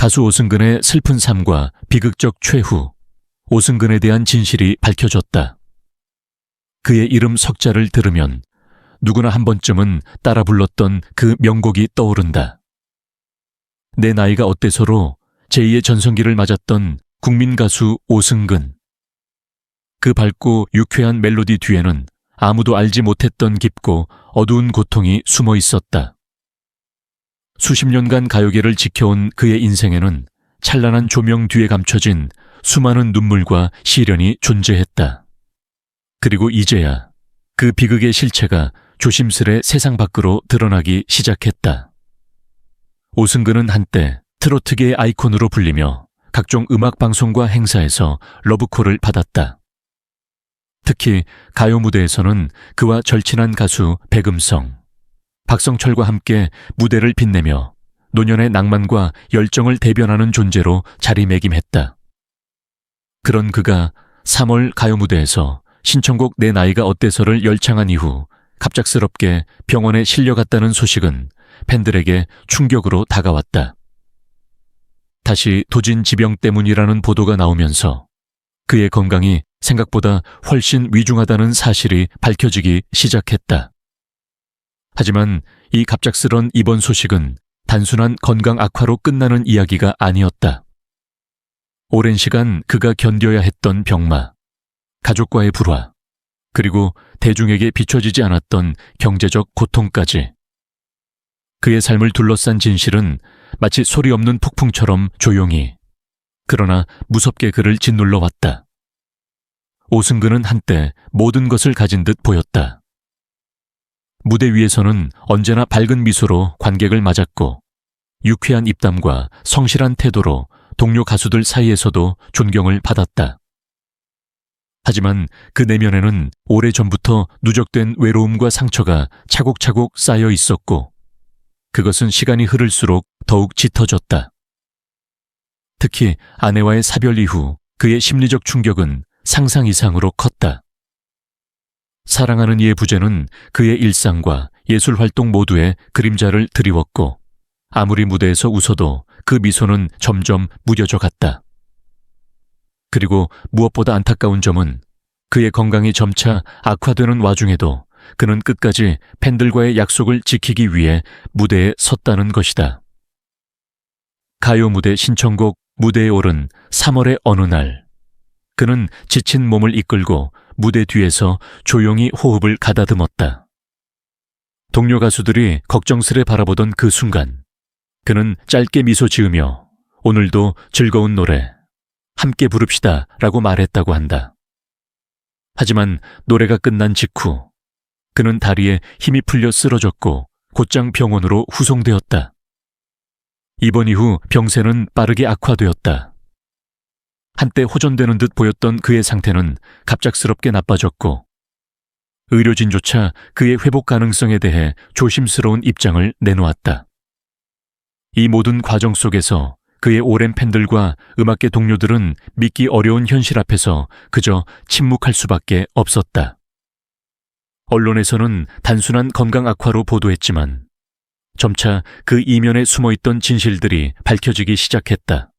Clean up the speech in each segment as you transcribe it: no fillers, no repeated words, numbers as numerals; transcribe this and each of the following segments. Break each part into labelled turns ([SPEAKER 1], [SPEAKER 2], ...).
[SPEAKER 1] 가수 오승근의 슬픈 삶과 비극적 최후, 오승근에 대한 진실이 밝혀졌다. 그의 이름 석자를 들으면 누구나 한 번쯤은 따라 불렀던 그 명곡이 떠오른다. 내 나이가 어때서로 제2의 전성기를 맞았던 국민 가수 오승근. 그 밝고 유쾌한 멜로디 뒤에는 아무도 알지 못했던 깊고 어두운 고통이 숨어 있었다. 수십 년간 가요계를 지켜온 그의 인생에는 찬란한 조명 뒤에 감춰진 수많은 눈물과 시련이 존재했다. 그리고 이제야 그 비극의 실체가 조심스레 세상 밖으로 드러나기 시작했다. 오승근은 한때 트로트계의 아이콘으로 불리며 각종 음악 방송과 행사에서 러브콜을 받았다. 특히 가요 무대에서는 그와 절친한 가수 백음성, 박성철과 함께 무대를 빛내며 노년의 낭만과 열정을 대변하는 존재로 자리매김했다. 그런 그가 3월 가요 무대에서 신청곡 내 나이가 어때서를 열창한 이후 갑작스럽게 병원에 실려갔다는 소식은 팬들에게 충격으로 다가왔다. 다시 도진 지병 때문이라는 보도가 나오면서 그의 건강이 생각보다 훨씬 위중하다는 사실이 밝혀지기 시작했다. 하지만 이 갑작스런 입원 소식은 단순한 건강 악화로 끝나는 이야기가 아니었다. 오랜 시간 그가 견뎌야 했던 병마, 가족과의 불화, 그리고 대중에게 비춰지지 않았던 경제적 고통까지. 그의 삶을 둘러싼 진실은 마치 소리 없는 폭풍처럼 조용히, 그러나 무섭게 그를 짓눌러 왔다. 오승근은 한때 모든 것을 가진 듯 보였다. 무대 위에서는 언제나 밝은 미소로 관객을 맞았고 유쾌한 입담과 성실한 태도로 동료 가수들 사이에서도 존경을 받았다. 하지만 그 내면에는 오래전부터 누적된 외로움과 상처가 차곡차곡 쌓여 있었고 그것은 시간이 흐를수록 더욱 짙어졌다. 특히 아내와의 사별 이후 그의 심리적 충격은 상상 이상으로 컸다. 사랑하는 이의 부재는 그의 일상과 예술 활동 모두에 그림자를 드리웠고 아무리 무대에서 웃어도 그 미소는 점점 무뎌져 갔다. 그리고 무엇보다 안타까운 점은 그의 건강이 점차 악화되는 와중에도 그는 끝까지 팬들과의 약속을 지키기 위해 무대에 섰다는 것이다. 가요 무대 신청곡 무대에 오른 3월의 어느 날, 그는 지친 몸을 이끌고 무대 뒤에서 조용히 호흡을 가다듬었다. 동료 가수들이 걱정스레 바라보던 그 순간, 그는 짧게 미소 지으며 오늘도 즐거운 노래, 함께 부릅시다 라고 말했다고 한다. 하지만 노래가 끝난 직후 그는 다리에 힘이 풀려 쓰러졌고 곧장 병원으로 후송되었다. 입원 이후 병세는 빠르게 악화되었다. 한때 호전되는 듯 보였던 그의 상태는 갑작스럽게 나빠졌고 의료진조차 그의 회복 가능성에 대해 조심스러운 입장을 내놓았다. 이 모든 과정 속에서 그의 오랜 팬들과 음악계 동료들은 믿기 어려운 현실 앞에서 그저 침묵할 수밖에 없었다. 언론에서는 단순한 건강 악화로 보도했지만 점차 그 이면에 숨어있던 진실들이 밝혀지기 시작했다.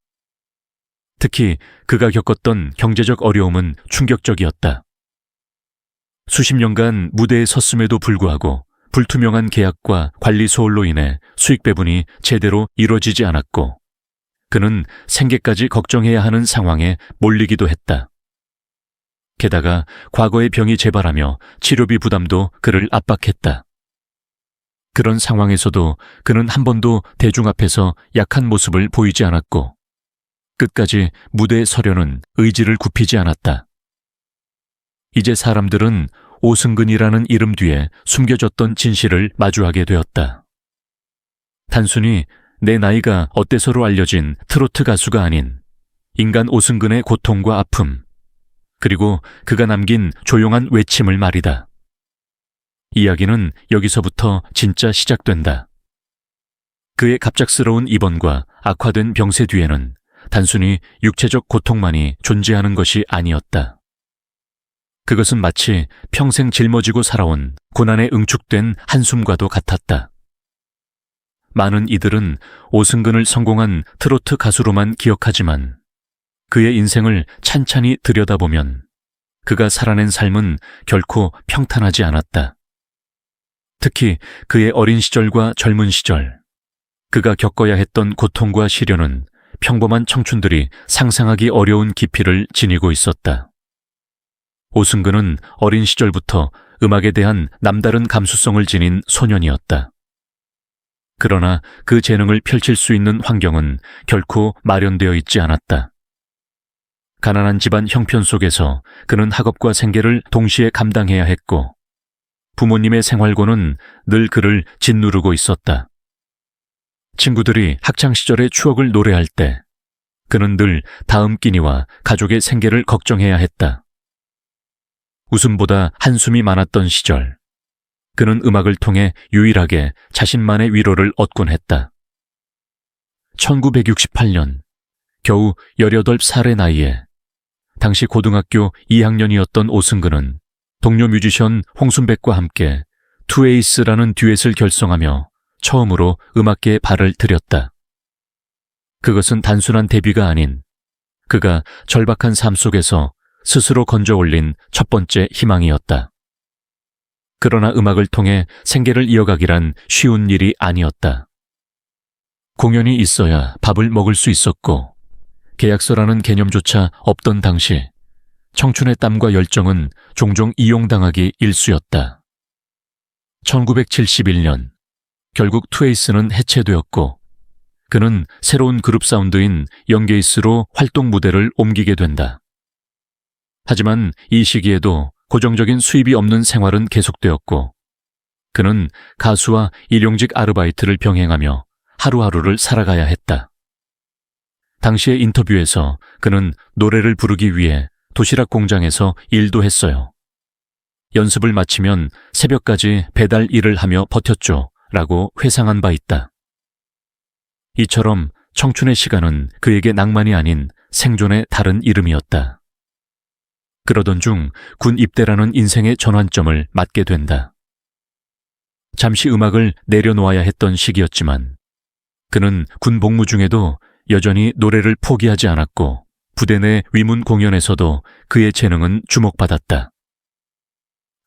[SPEAKER 1] 특히 그가 겪었던 경제적 어려움은 충격적이었다. 수십 년간 무대에 섰음에도 불구하고 불투명한 계약과 관리 소홀로 인해 수익 배분이 제대로 이루어지지 않았고 그는 생계까지 걱정해야 하는 상황에 몰리기도 했다. 게다가 과거의 병이 재발하며 치료비 부담도 그를 압박했다. 그런 상황에서도 그는 한 번도 대중 앞에서 약한 모습을 보이지 않았고 끝까지 무대에 서려는 의지를 굽히지 않았다. 이제 사람들은 오승근이라는 이름 뒤에 숨겨졌던 진실을 마주하게 되었다. 단순히 내 나이가 어때서로 알려진 트로트 가수가 아닌 인간 오승근의 고통과 아픔, 그리고 그가 남긴 조용한 외침을 말이다. 이야기는 여기서부터 진짜 시작된다. 그의 갑작스러운 입원과 악화된 병세 뒤에는 단순히 육체적 고통만이 존재하는 것이 아니었다. 그것은 마치 평생 짊어지고 살아온 고난에 응축된 한숨과도 같았다. 많은 이들은 오승근을 성공한 트로트 가수로만 기억하지만 그의 인생을 찬찬히 들여다보면 그가 살아낸 삶은 결코 평탄하지 않았다. 특히 그의 어린 시절과 젊은 시절, 그가 겪어야 했던 고통과 시련은 평범한 청춘들이 상상하기 어려운 깊이를 지니고 있었다. 오승근은 어린 시절부터 음악에 대한 남다른 감수성을 지닌 소년이었다. 그러나 그 재능을 펼칠 수 있는 환경은 결코 마련되어 있지 않았다. 가난한 집안 형편 속에서 그는 학업과 생계를 동시에 감당해야 했고 부모님의 생활고는 늘 그를 짓누르고 있었다. 친구들이 학창시절의 추억을 노래할 때 그는 늘 다음 끼니와 가족의 생계를 걱정해야 했다. 웃음보다 한숨이 많았던 시절, 그는 음악을 통해 유일하게 자신만의 위로를 얻곤 했다. 1968년, 겨우 18살의 나이에 당시 고등학교 2학년이었던 오승근은 동료 뮤지션 홍순백과 함께 투에이스라는 듀엣을 결성하며 처음으로 음악계에 발을 들였다. 그것은 단순한 데뷔가 아닌 그가 절박한 삶 속에서 스스로 건져 올린 첫 번째 희망이었다. 그러나 음악을 통해 생계를 이어가기란 쉬운 일이 아니었다. 공연이 있어야 밥을 먹을 수 있었고 계약서라는 개념조차 없던 당시 청춘의 땀과 열정은 종종 이용당하기 일쑤였다. 1971년 결국 투에이스는 해체되었고 그는 새로운 그룹 사운드인 영게이스로 활동 무대를 옮기게 된다. 하지만 이 시기에도 고정적인 수입이 없는 생활은 계속되었고 그는 가수와 일용직 아르바이트를 병행하며 하루하루를 살아가야 했다. 당시의 인터뷰에서 그는 노래를 부르기 위해 도시락 공장에서 일도 했어요. 연습을 마치면 새벽까지 배달 일을 하며 버텼죠 라고 회상한 바 있다. 이처럼 청춘의 시간은 그에게 낭만이 아닌 생존의 다른 이름이었다. 그러던 중 군 입대라는 인생의 전환점을 맞게 된다. 잠시 음악을 내려놓아야 했던 시기였지만 그는 군 복무 중에도 여전히 노래를 포기하지 않았고 부대 내 위문 공연에서도 그의 재능은 주목받았다.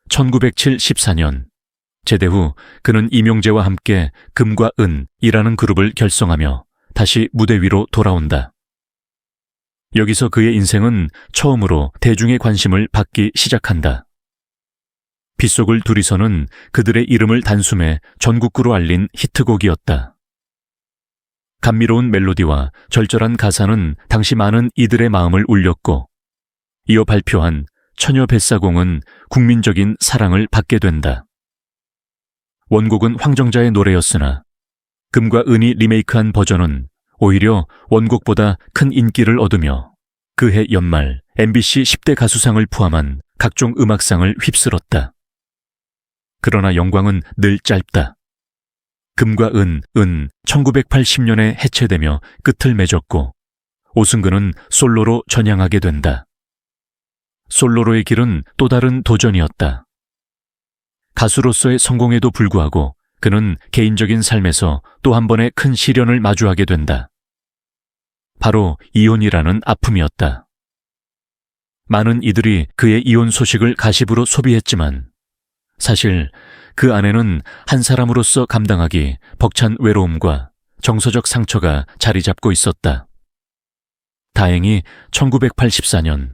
[SPEAKER 1] 1974년 제대 후 그는 이명재와 함께 금과 은이라는 그룹을 결성하며 다시 무대 위로 돌아온다. 여기서 그의 인생은 처음으로 대중의 관심을 받기 시작한다. 빗속을 둘이서는 그들의 이름을 단숨에 전국구로 알린 히트곡이었다. 감미로운 멜로디와 절절한 가사는 당시 많은 이들의 마음을 울렸고 이어 발표한 처녀 뱃사공은 국민적인 사랑을 받게 된다. 원곡은 황정자의 노래였으나 금과 은이 리메이크한 버전은 오히려 원곡보다 큰 인기를 얻으며 그해 연말 MBC 10대 가수상을 포함한 각종 음악상을 휩쓸었다. 그러나 영광은 늘 짧다. 금과 은 1980년에 해체되며 끝을 맺었고 오승근은 솔로로 전향하게 된다. 솔로로의 길은 또 다른 도전이었다. 가수로서의 성공에도 불구하고 그는 개인적인 삶에서 또 한 번의 큰 시련을 마주하게 된다. 바로 이혼이라는 아픔이었다. 많은 이들이 그의 이혼 소식을 가십으로 소비했지만 사실 그 안에는 한 사람으로서 감당하기 벅찬 외로움과 정서적 상처가 자리 잡고 있었다. 다행히 1984년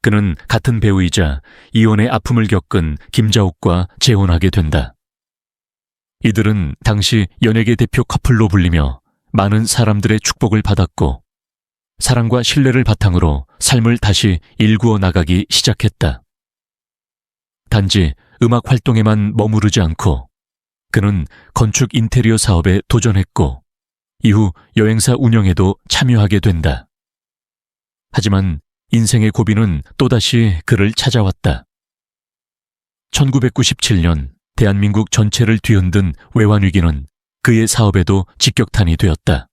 [SPEAKER 1] 그는 같은 배우이자 이혼의 아픔을 겪은 김자옥과 재혼하게 된다. 이들은 당시 연예계 대표 커플로 불리며 많은 사람들의 축복을 받았고 사랑과 신뢰를 바탕으로 삶을 다시 일구어 나가기 시작했다. 단지 음악 활동에만 머무르지 않고 그는 건축 인테리어 사업에 도전했고 이후 여행사 운영에도 참여하게 된다. 하지만 인생의 고비는 또다시 그를 찾아왔다. 1997년 대한민국 전체를 뒤흔든 외환위기는 그의 사업에도 직격탄이 되었다.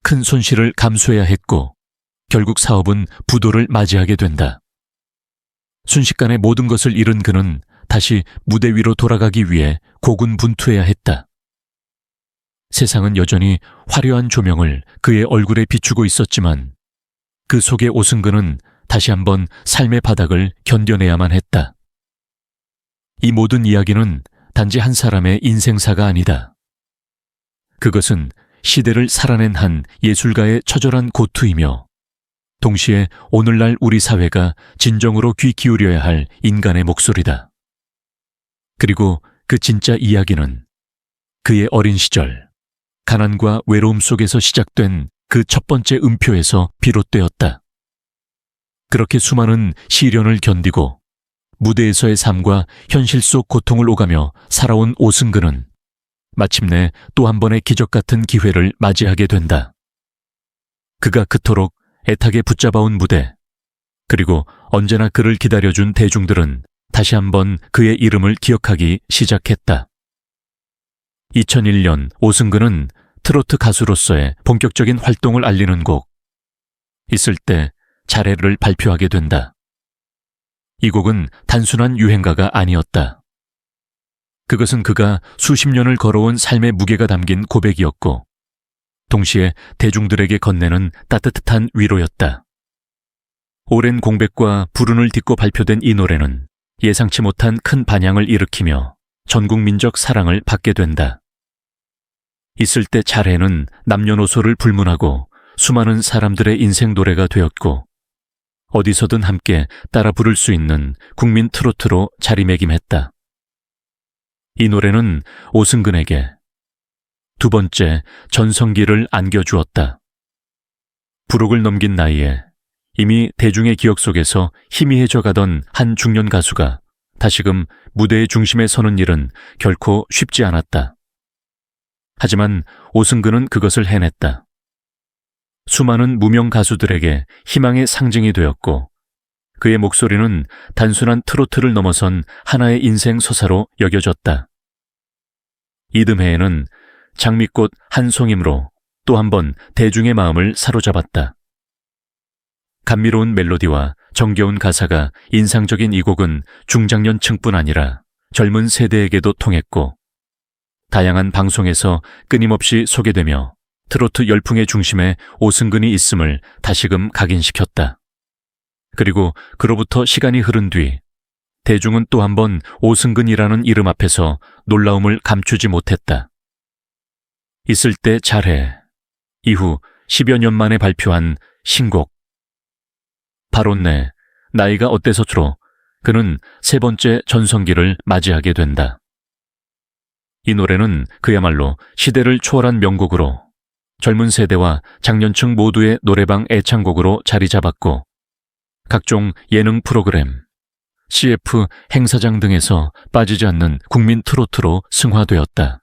[SPEAKER 1] 큰 손실을 감수해야 했고 결국 사업은 부도를 맞이하게 된다. 순식간에 모든 것을 잃은 그는 다시 무대 위로 돌아가기 위해 고군분투해야 했다. 세상은 여전히 화려한 조명을 그의 얼굴에 비추고 있었지만 그 속의 오승근은 다시 한번 삶의 바닥을 견뎌내야만 했다. 이 모든 이야기는 단지 한 사람의 인생사가 아니다. 그것은 시대를 살아낸 한 예술가의 처절한 고투이며 동시에 오늘날 우리 사회가 진정으로 귀 기울여야 할 인간의 목소리다. 그리고 그 진짜 이야기는 그의 어린 시절, 가난과 외로움 속에서 시작된 그 첫 번째 음표에서 비롯되었다. 그렇게 수많은 시련을 견디고 무대에서의 삶과 현실 속 고통을 오가며 살아온 오승근은 마침내 또 한 번의 기적 같은 기회를 맞이하게 된다. 그가 그토록 애타게 붙잡아온 무대, 그리고 언제나 그를 기다려준 대중들은 다시 한번 그의 이름을 기억하기 시작했다. 2001년 오승근은 트로트 가수로서의 본격적인 활동을 알리는 곡 있을 때 잘해를 발표하게 된다. 이 곡은 단순한 유행가가 아니었다. 그것은 그가 수십 년을 걸어온 삶의 무게가 담긴 고백이었고 동시에 대중들에게 건네는 따뜻한 위로였다. 오랜 공백과 불운을 딛고 발표된 이 노래는 예상치 못한 큰 반향을 일으키며 전국민적 사랑을 받게 된다. 있을 때 잘해는 남녀노소를 불문하고 수많은 사람들의 인생 노래가 되었고 어디서든 함께 따라 부를 수 있는 국민 트로트로 자리매김했다. 이 노래는 오승근에게 두 번째 전성기를 안겨주었다. 부록을 넘긴 나이에 이미 대중의 기억 속에서 희미해져 가던 한 중년 가수가 다시금 무대의 중심에 서는 일은 결코 쉽지 않았다. 하지만 오승근은 그것을 해냈다. 수많은 무명 가수들에게 희망의 상징이 되었고 그의 목소리는 단순한 트로트를 넘어선 하나의 인생 서사로 여겨졌다. 이듬해에는 장미꽃 한 송임으로 또 한 번 대중의 마음을 사로잡았다. 감미로운 멜로디와 정겨운 가사가 인상적인 이 곡은 중장년층뿐 아니라 젊은 세대에게도 통했고 다양한 방송에서 끊임없이 소개되며 트로트 열풍의 중심에 오승근이 있음을 다시금 각인시켰다. 그리고 그로부터 시간이 흐른 뒤 대중은 또 한 번 오승근이라는 이름 앞에서 놀라움을 감추지 못했다. 있을 때 잘해 이후 10여 년 만에 발표한 신곡 바로 내 나이가 어때서로 그는 세 번째 전성기를 맞이하게 된다. 이 노래는 그야말로 시대를 초월한 명곡으로 젊은 세대와 장년층 모두의 노래방 애창곡으로 자리 잡았고 각종 예능 프로그램, CF 행사장 등에서 빠지지 않는 국민 트로트로 승화되었다.